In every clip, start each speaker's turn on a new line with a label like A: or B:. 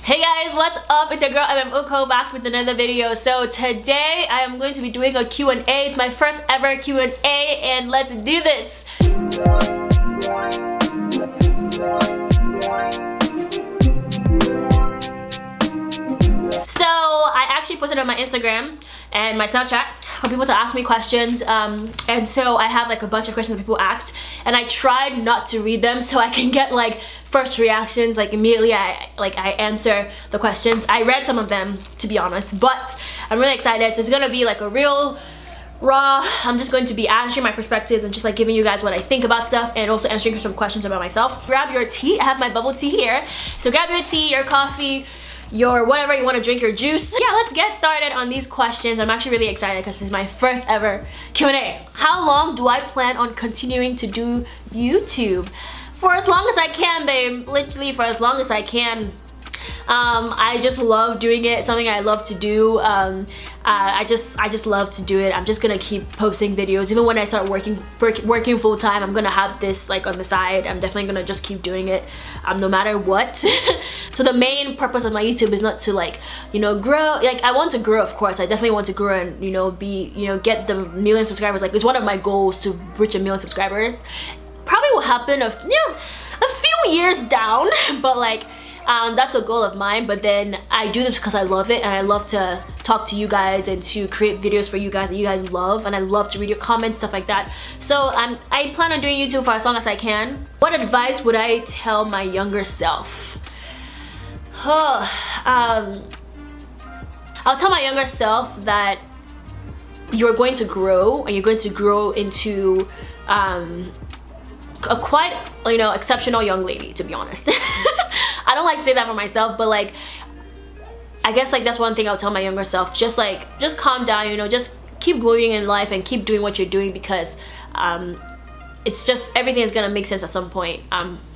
A: Hey guys, what's up? It's your girl Emem back with another video. So today I am going to be doing a Q&A. It's my first ever Q&A and let's do this. So I actually posted on my Instagram and my Snapchat for people to ask me questions, and so I have like a bunch of questions that people asked, and I tried not to read them so I can get like first reactions. Like immediately I answer the questions. I read some of them, to be honest, but I'm really excited. So it's gonna be like a real raw, I'm just going to be answering my perspectives and just like giving you guys what I think about stuff, and also answering some questions about myself. Grab your tea. I have my bubble tea here, so grab your tea, your coffee, your whatever you want to drink, your juice. Yeah, let's get started on these questions. I'm actually really excited because this is my first ever Q&A. How long do I plan on continuing to do YouTube? For as long as I can, babe. Literally for as long as I can. I just love doing it. It's something I love to do. I just love to do it. I'm just gonna keep posting videos. Even when I start working full time, I'm gonna have this like on the side. I'm definitely gonna just keep doing it, no matter what. So the main purpose of my YouTube is not to like, you know, grow. Like I want to grow, of course. I definitely want to grow and, you know, get the 1 million subscribers. Like it's one of my goals to reach 1 million subscribers. Probably will happen a few years down, but like that's a goal of mine. But then I do this because I love it, and I love to talk to you guys and to create videos for you guys that you guys love, and I love to read your comments, stuff like that. So I plan on doing YouTube for as long as I can. What advice would I tell my younger self? I'll tell my younger self that you're going to grow, and you're going to grow into a quite, you know, exceptional young lady, to be honest. I don't like to say that for myself, but like I guess like that's one thing I'll tell my younger self. Just calm down, you know, just keep moving in life and keep doing what you're doing, because it's just everything is gonna make sense at some point.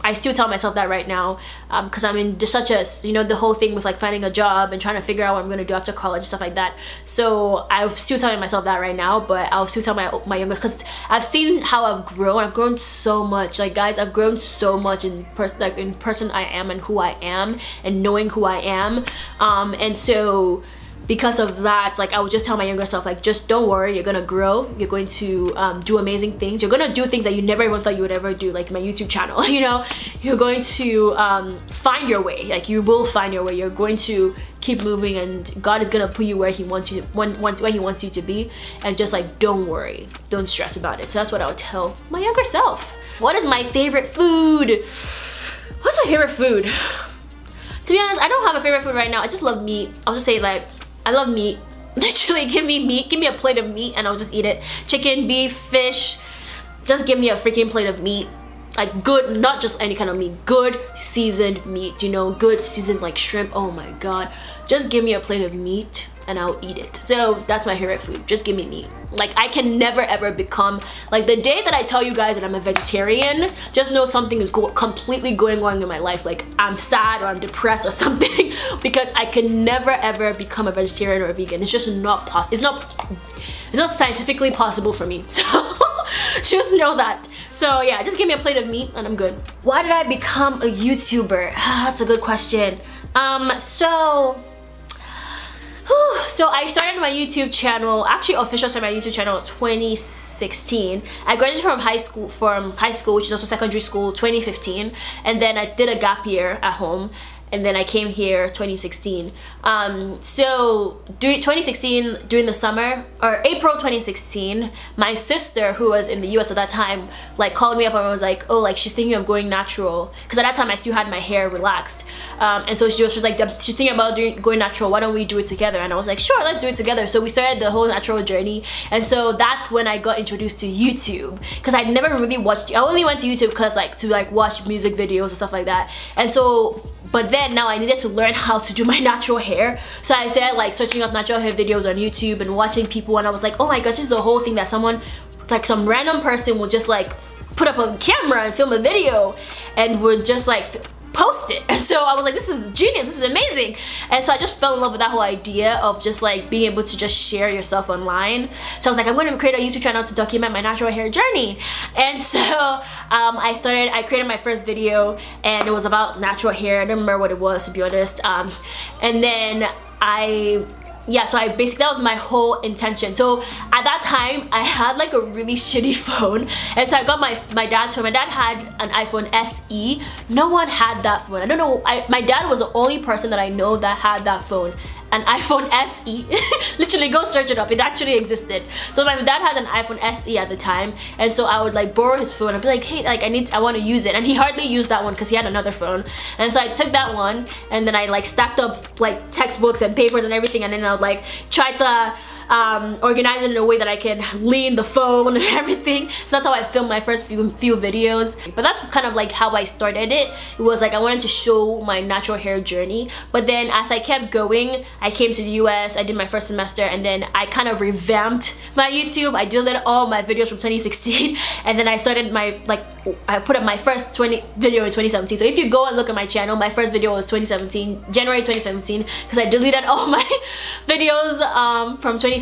A: I still tell myself that right now, because I'm in just such a, you know, the whole thing with like finding a job and trying to figure out what I'm gonna do after college and stuff like that. So I'm still telling myself that right now, but I'll still tell my younger, because I've seen how I've grown. I've grown so much. Like guys, I've grown so much in person I am, and who I am, and knowing who I am, and so because of that, like I would just tell my younger self, like, just don't worry, you're gonna grow, you're going to do amazing things, you're gonna do things that you never even thought you would ever do, like my YouTube channel. You know, you're going to find your way. Like you will find your way. You're going to keep moving, and God is gonna put you where He wants you to, where He wants you to be, and just like don't worry, don't stress about it. So that's what I would tell my younger self. What is my favorite food? What's my favorite food? To be honest, I don't have a favorite food right now. I just love meat. I'll just say like, I love meat. Literally, give me meat, give me a plate of meat and I'll just eat it. Chicken, beef, fish, just give me a freaking plate of meat. Like good, not just any kind of meat, good seasoned meat, you know, good seasoned like shrimp. Oh my god, just give me a plate of meat and I'll eat it. So that's my favorite food. Just give me meat. Like I can never ever become, like the day that I tell you guys that I'm a vegetarian, just know something is completely going on in my life. Like I'm sad or I'm depressed or something, because I can never ever become a vegetarian or a vegan. It's just not possible. It's not scientifically possible for me. So just know that. So yeah, just give me a plate of meat and I'm good. Why did I become a YouTuber? That's a good question. So I started my YouTube channel, actually officially started my YouTube channel in 2016. I graduated from high school, which is also secondary school, 2015, and then I did a gap year at home, and then I came here 2016. So during 2016, during the summer, or April 2016, my sister, who was in the US at that time, like called me up and was like, oh, like she's thinking of going natural, because at that time I still had my hair relaxed, and so she was like, she's thinking about going natural, why don't we do it together? And I was like, sure, let's do it together. So we started the whole natural journey, and so that's when I got introduced to YouTube, because I never really watched, I only went to YouTube because like to like watch music videos and stuff like that. And so, but then now I needed to learn how to do my natural hair, so I started like searching up natural hair videos on YouTube and watching people, and I was like, oh my gosh, this is the whole thing that someone, like some random person will just like put up a camera and film a video and would just like post it. And so I was like, this is genius, this is amazing. And so I just fell in love with that whole idea of just like being able to just share yourself online. So I was like, I'm going to create a YouTube channel to document my natural hair journey. And so I created my first video, and it was about natural hair. I don't remember what it was, to be honest. And then so I basically, that was my whole intention. So at that time I had like a really shitty phone, and so I got my dad's phone. My dad had an iPhone SE. No one had that phone. I don't know, my dad was the only person that I know that had that phone, an iPhone SE. Literally, go search it up, it actually existed. So my dad had an iPhone SE at the time, and so I would like borrow his phone. I'd be like, hey, like I want to use it, and he hardly used that one because he had another phone. And so I took that one, and then I like stacked up like textbooks and papers and everything, and then I would like try to organize it in a way that I can lean the phone and everything. So that's how I filmed my first few videos. But that's kind of like how I started it. It was like I wanted to show my natural hair journey. But then as I kept going, I came to the US, I did my first semester, and then I kind of revamped my YouTube. I deleted all my videos from 2016, and then I started I put up my first video in 2017. So if you go and look at my channel, my first video was January 2017, because I deleted all my videos from 2016.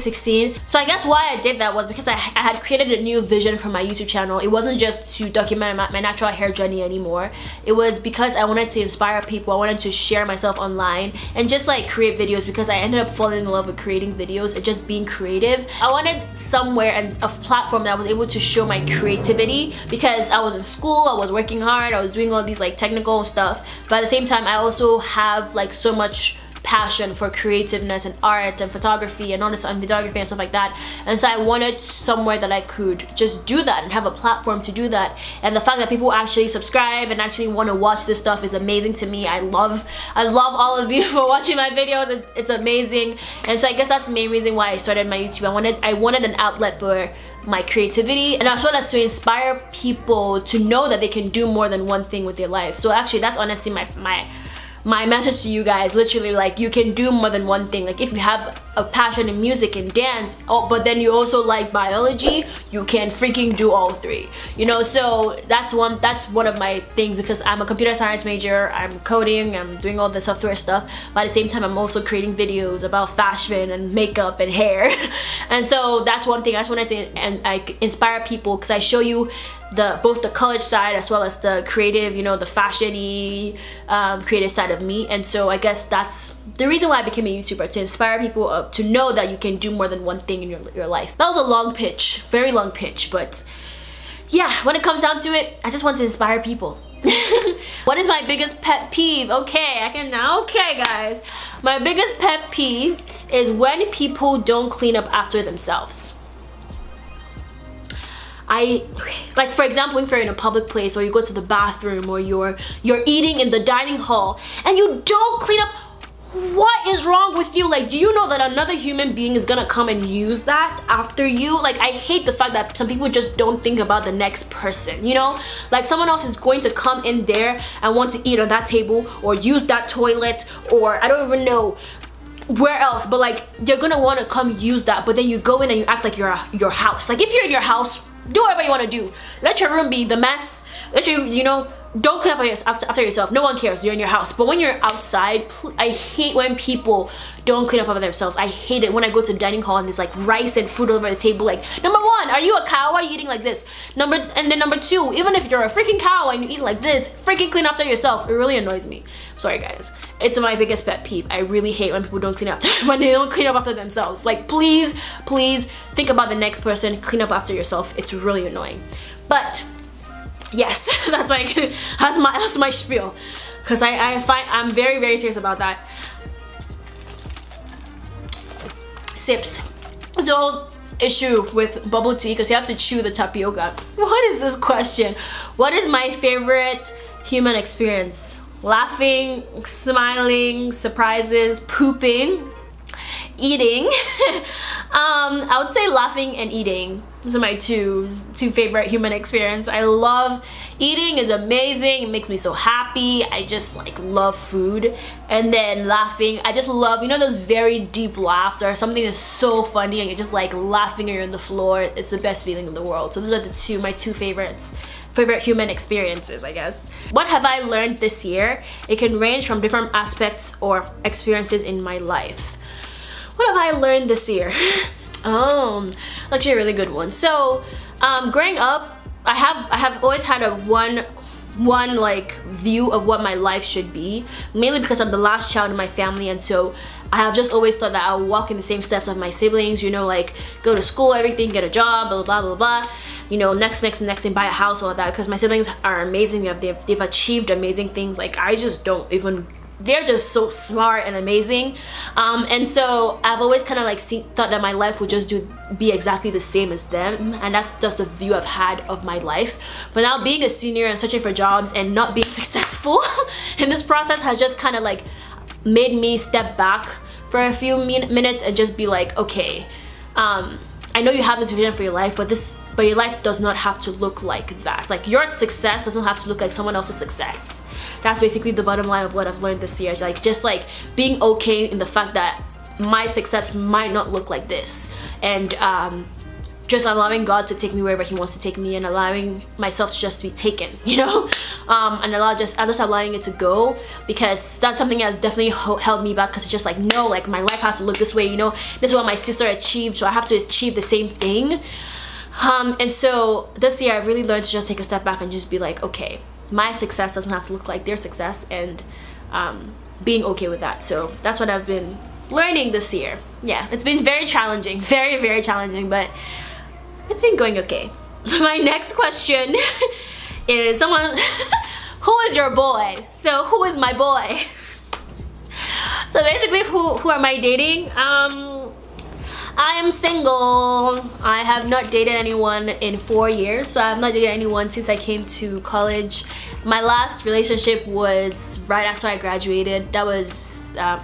A: So I guess why I did that was because I had created a new vision for my YouTube channel. It wasn't just to document my natural hair journey anymore. It was because I wanted to inspire people. I wanted to share myself online and just like create videos, because I ended up falling in love with creating videos and just being creative. I wanted somewhere and a platform that I was able to show my creativity, because I was in school, I was working hard, I was doing all these like technical stuff, but at the same time I also have like so much passion for creativeness and art and photography and all this, and videography and stuff like that. And so I wanted somewhere that I could just do that and have a platform to do that. And the fact that people actually subscribe and actually want to watch this stuff is amazing to me. I love all of you for watching my videos. It's amazing. And so I guess that's the main reason why I started my YouTube. I wanted an outlet for my creativity, and as well as to inspire people to know that they can do more than one thing with their life. So actually that's honestly my message to you guys. Literally, like, you can do more than one thing. Like if you have a passion in music and dance, but then you also like biology, you can freaking do all three, you know. So that's one of my things, because I'm a computer science major, I'm coding, I'm doing all the software stuff, but at the same time I'm also creating videos about fashion and makeup and hair. And so that's one thing I just wanted to inspire people, because I show you both the college side as well as the creative, you know, the fashion-y creative side of me. And so I guess that's the reason why I became a YouTuber, to inspire people to know that you can do more than one thing in your life. That was a long pitch, very long pitch, but yeah, when it comes down to it, I just want to inspire people. What is my biggest pet peeve? Okay, guys, my biggest pet peeve is when people don't clean up after themselves. Like for example, if you're in a public place, or you go to the bathroom, or you're eating in the dining hall and you don't clean up, what is wrong with you? Like, do you know that another human being is gonna come and use that after you? Like, I hate the fact that some people just don't think about the next person, you know? Like, someone else is going to come in there and want to eat on that table, or use that toilet, or I don't even know where else, but like, you're gonna want to come use that, but then you go in and you act like you're your house. Like, if you're in your house, do whatever you want to do. Let your room be the mess. Let you know, don't clean up after yourself. No one cares. You're in your house. But when you're outside, I hate when people don't clean up after themselves. I hate it when I go to the dining hall and there's like rice and food all over the table. Like, number one, are you a cow? Why are you eating like this? And then number two, even if you're a freaking cow and you eat like this, freaking clean after yourself. It really annoys me. Sorry guys. It's my biggest pet peeve. I really hate when people don't clean up when they don't clean up after themselves. Like, please think about the next person. Clean up after yourself. It's really annoying. But yes, that's my spiel, because I'm very, very serious about that. Sips. There's a whole issue with bubble tea because you have to chew the tapioca. What is this question? What is my favorite human experience? Laughing, smiling, surprises, pooping, eating. I would say laughing and eating. Those are my two favorite human experience. I love eating, is amazing. It makes me so happy. I just like love food. And then laughing, I just love, you know, those very deep laughs, or something is so funny and you're just like laughing and you're on the floor. It's the best feeling in the world. So those are my two favorites favorite human experiences, I guess. What have I learned this year? It can range from different aspects or experiences in my life. What have I learned this year? Actually a really good one. So growing up, I have always had a one like view of what my life should be, mainly because I'm the last child in my family, and so I have just always thought that I'll walk in the same steps of my siblings, you know, like go to school, everything, get a job, blah blah blah blah, you know, next thing, buy a house, all that, because my siblings are amazing. They've achieved amazing things. Like I just don't even, they're just so smart and amazing, and so I've always kind of like thought that my life would just be exactly the same as them, and that's just the view I've had of my life. But now being a senior and searching for jobs and not being successful in this process has just kind of like made me step back for a few minutes and just be like, okay, I know you have this vision for your life, but your life does not have to look like that. Like your success doesn't have to look like someone else's success. That's basically the bottom line of what I've learned this year. It's like just like being okay in the fact that my success might not look like this, and just allowing God to take me wherever He wants to take me, and allowing myself to just be taken, you know, and just allowing it to go, because that's something that's definitely held me back, because it's just like, no, like my life has to look this way, you know, this is what my sister achieved, so I have to achieve the same thing. And so this year I've really learned to just take a step back and just be like, okay, my success doesn't have to look like their success, and being okay with that. So that's what I've been learning this year. Yeah, it's been very challenging, very challenging, but it's been going okay. My next question is someone who is your boy? So who is my boy? So basically, who am I dating? I am single. I have not dated anyone in 4 years, so I have not dated anyone since I came to college. My last relationship was right after I graduated. That was my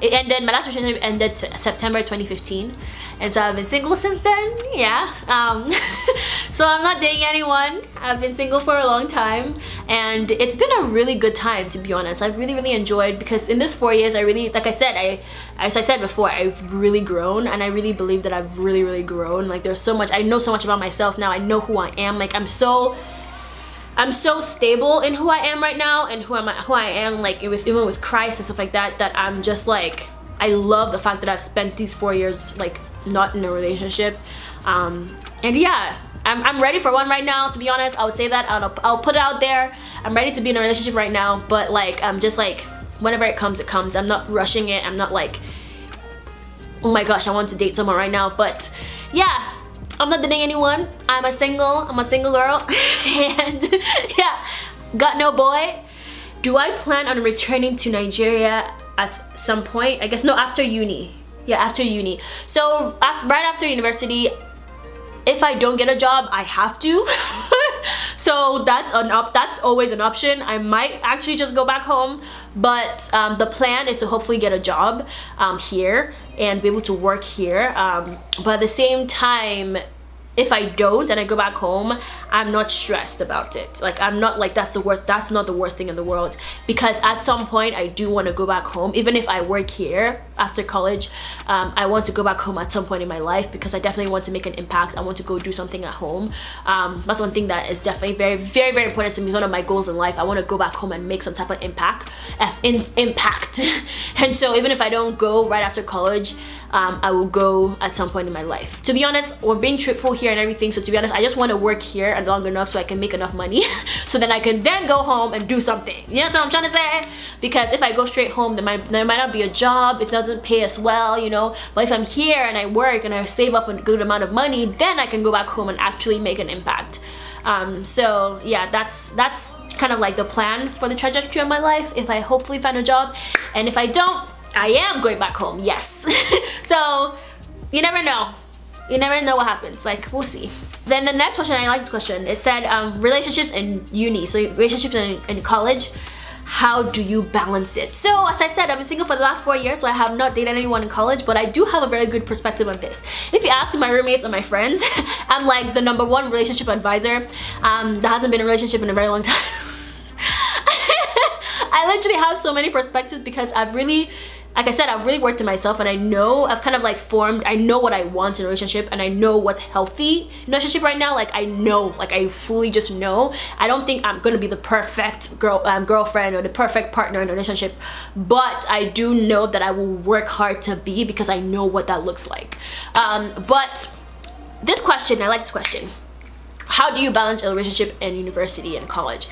A: last relationship ended September 2015, and so I've been single since then. Yeah. So I'm not dating anyone. I've been single for a long time, and it's been a really good time, to be honest. I've really enjoyed, because in this 4 years I really, like I said, as I said before, I've really grown, and I really believe that I've really grown. Like there's so much, I know so much about myself now. I know who I am. Like I'm so stable in who I am right now, and who I am like even with Christ and stuff like that, that I'm just like, I love the fact that I've spent these 4 years like not in a relationship. And yeah, I'm ready for one right now, to be honest. I would say that. I'll put it out there. I'm ready to be in a relationship right now, but like I'm just like, whenever it comes, it comes. I'm not rushing it. I'm not like, oh my gosh, I want to date someone right now. But yeah, I'm not dating anyone. I'm a single girl. And yeah, got no boy. Do I plan on returning to Nigeria at some point? I guess no, after uni. Yeah, after uni. So right after university, if I don't get a job, I have to. So that's always an option. I might actually just go back home, but the plan is to hopefully get a job here and be able to work here. But at the same time, if I don't and I go back home, I'm not stressed about it. Like I'm not like that's not the worst thing in the world, because at some point I do want to go back home. Even if I work here after college, I want to go back home at some point in my life, because I definitely want to make an impact. I want to go do something at home. That's one thing that is definitely very important to me. One of my goals in life. I want to go back home and make some type of impact. And so even if I don't go right after college, I will go at some point in my life. To be honest, we're being truthful here and everything, so to be honest, I just want to work here long enough so I can make enough money so then I can then go home and do something. You know what I'm trying to say? Because if I go straight home, there might not be a job, it doesn't pay as well, you know. But if I'm here and I work and I save up a good amount of money, then I can go back home and actually make an impact. So yeah, that's kind of like the plan for the trajectory of my life, if I hopefully find a job. And if I don't, I am going back home, yes. So you never know. You never know what happens. Like, we'll see. Then the next question, I like this question. It said relationships in uni. So relationships in college, how do you balance it? So as I said, I've been single for the last 4 years, so I have not dated anyone in college, but I do have a very good perspective on this. If you ask my roommates and my friends, I'm like the #1 relationship advisor. That hasn't been in a relationship in a very long time. I literally have so many perspectives, because I've really like I said, I've really worked on myself, and I know I've kind of like I know what I want in a relationship, and I know what's healthy in a relationship right now. Like I know, like I fully just know. I don't think I'm gonna be the perfect girlfriend or the perfect partner in a relationship, but I do know that I will work hard to be, because I know what that looks like. But this question, I like this question. How do you balance a relationship in university and college?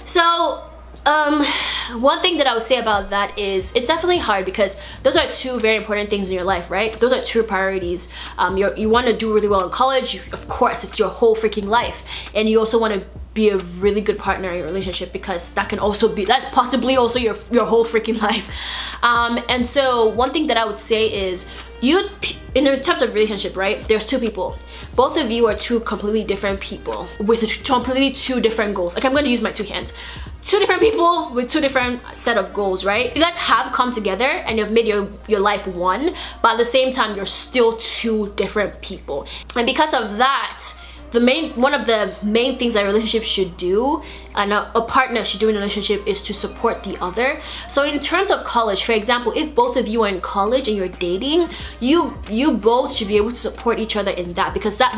A: So one thing that I would say about that is it's definitely hard, because those are two very important things in your life, right? Those are two priorities. You want to do really well in college, of course, it's your whole freaking life, and you also want to be a really good partner in your relationship, because that's possibly also your whole freaking life. And so one thing that I would say is, in terms of relationship, right, there's two people. Both of you are two completely different people with completely two different goals. Like, I'm going to use my two hands. Two different people with two different set of goals, right? You guys have come together and you've made your life one, but at the same time, you're still two different people. And because of that, one of the main things that a relationship should do, and a partner should do in a relationship, is to support the other. So in terms of college, for example, if both of you are in college and you're dating, you both should be able to support each other in that, because that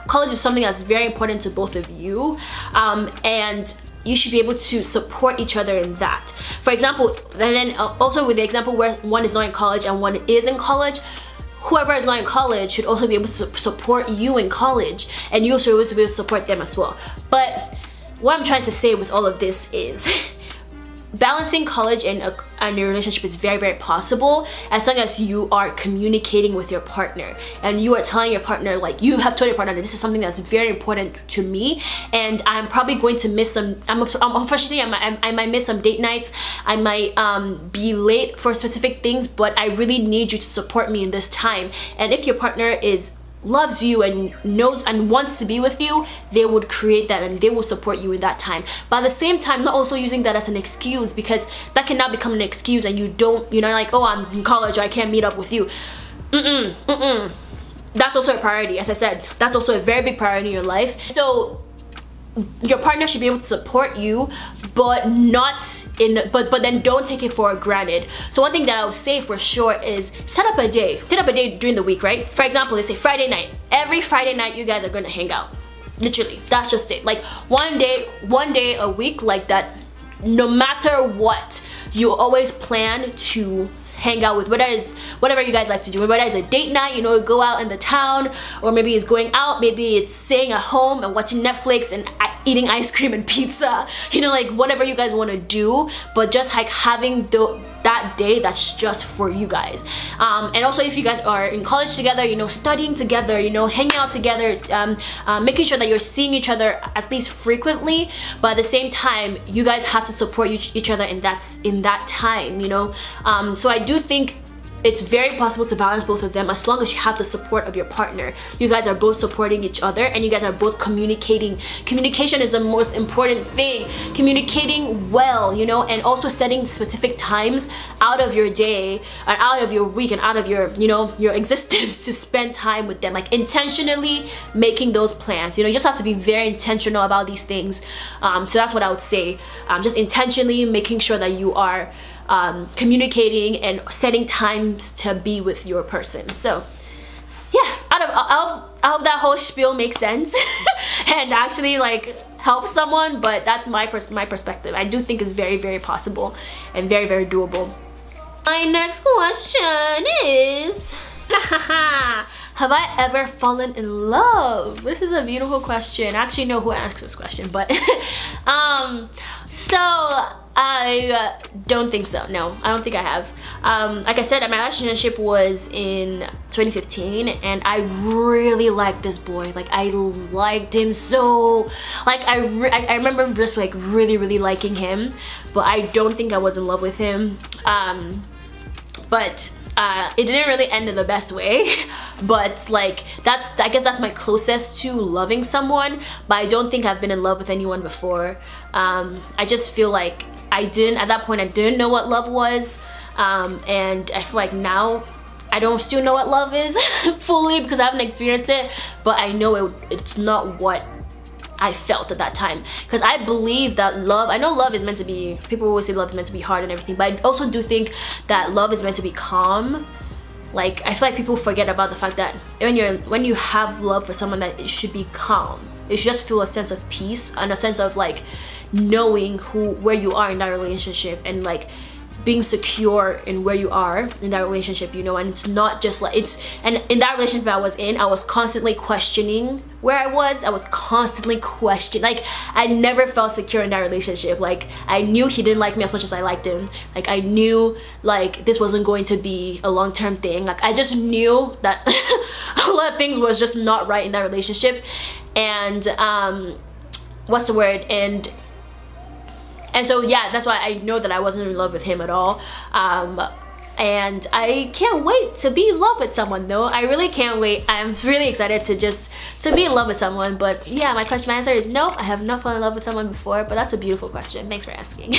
A: college is something that's very important to both of you, and you should be able to support each other in that. For example, and then also with the example where one is not in college and one is in college, whoever is not in college should also be able to support you in college, and you also should be able to support them as well. But what I'm trying to say with all of this is balancing college and your relationship is very, very possible, as long as you are communicating with your partner and you are telling your partner, like, you have told your partner that this is something that's very important to me, and I'm probably going to miss some, unfortunately I might miss some date nights, I might be late for specific things, but I really need you to support me in this time. And if your partner loves you and knows and wants to be with you, they would create that and they will support you in that time. But at the same time, not also using that as an excuse, because that can now become an excuse and you're like, oh, I'm in college, I can't meet up with you. That's also a priority. As I said, that's also a very big priority in your life. So your partner should be able to support you, but then don't take it for granted. So one thing that I would say for sure is set up a day during the week, right? For example, let's say Friday night. Every Friday night you guys are gonna hang out. Literally, that's just it. Like one day a week like that, no matter what, you always plan to hang out with, whatever you guys like to do, whether it's a date night, go out in the town, or maybe it's going out, maybe it's staying at home and watching Netflix and eating ice cream and pizza, like whatever you guys want to do, but just like having that day that's just for you guys. And also, if you guys are in college together, studying together, hanging out together, making sure that you're seeing each other at least frequently, but at the same time, you guys have to support each other in that time, so I do think it's very possible to balance both of them, as long as you have the support of your partner. You guys are both supporting each other and you guys are both communicating. Communication is the most important thing. Communicating well, and also setting specific times out of your day and out of your week and out of your, your existence to spend time with them. Like intentionally making those plans. You just have to be very intentional about these things. So that's what I would say. Just intentionally making sure that you are communicating and setting times to be with your person. So yeah, I hope that whole spiel makes sense and actually like help someone, but that's my perspective. I do think it's very, very possible and very, very doable. My next question is have I ever fallen in love? This is a beautiful question. I actually know who asked this question, but so I don't think so. No, I don't think I have. Like I said, my last relationship was in 2015 and I really liked this boy. Like I liked him so, like I remember just like really liking him, but I don't think I was in love with him. But it didn't really end in the best way, but like I guess that's my closest to loving someone, but I don't think I've been in love with anyone before. I just feel like at that point I didn't know what love was, and I feel like now I don't still know what love is fully because I haven't experienced it, but I know it's not what I felt at that time. Because I believe that love, I know love is meant to be, people always say love is meant to be hard and everything, but I also do think that love is meant to be calm. Like, I feel like people forget about the fact that when you have love for someone, that it should be calm. It should just feel a sense of peace and a sense of like knowing where you are in that relationship, and like being secure in where you are in that relationship, you know. And it's not just like and in that relationship I was constantly questioning where I was constantly questioning, like I never felt secure in that relationship. Like I knew he didn't like me as much as I liked him. Like I knew like this wasn't going to be a long-term thing. Like I just knew that a lot of things was just not right in that relationship. And what's the word, and so yeah, that's why I know that I wasn't in love with him at all. And I can't wait to be in love with someone though. I really can't wait. I'm really excited to be in love with someone. But yeah, my answer is no, I have not fallen in love with someone before, but that's a beautiful question. Thanks for asking.